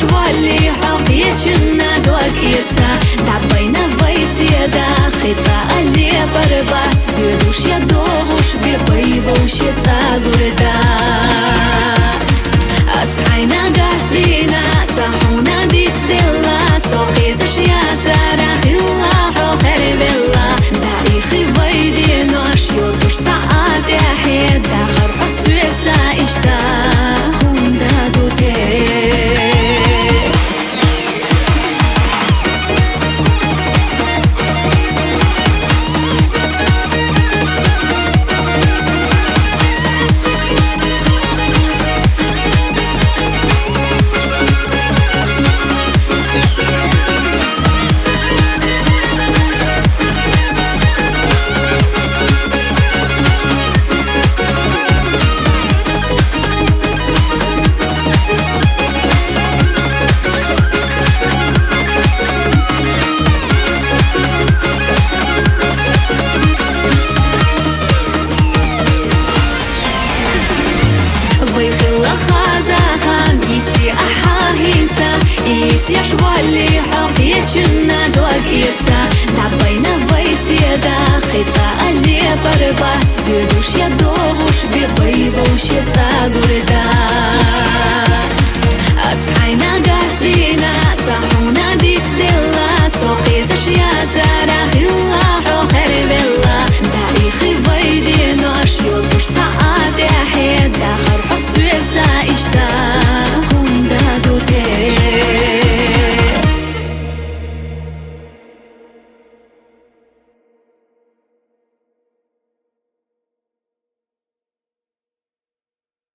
شوالي حقيقنا دوكيتا دعبينا ويسيدا قطع اللي بربات بيدوش يدوش بيبيبوش يتاقردا أسعينا قهلينا سحونا ديت دلا سوقيت شياتا راخي الله خير بالله داريخي ويدينو أشيوتوش ساعات يحيد داخر حسويتا إشتا هوندا دوتي يا شوالي حقيقنا دوكيتا دعبينا ويسيدا قطع اللي بربات بيدوش يدوش بيبيبوش يتاقردا أسعينا قهلينا سحونا ديت دلا سوقيت شياتا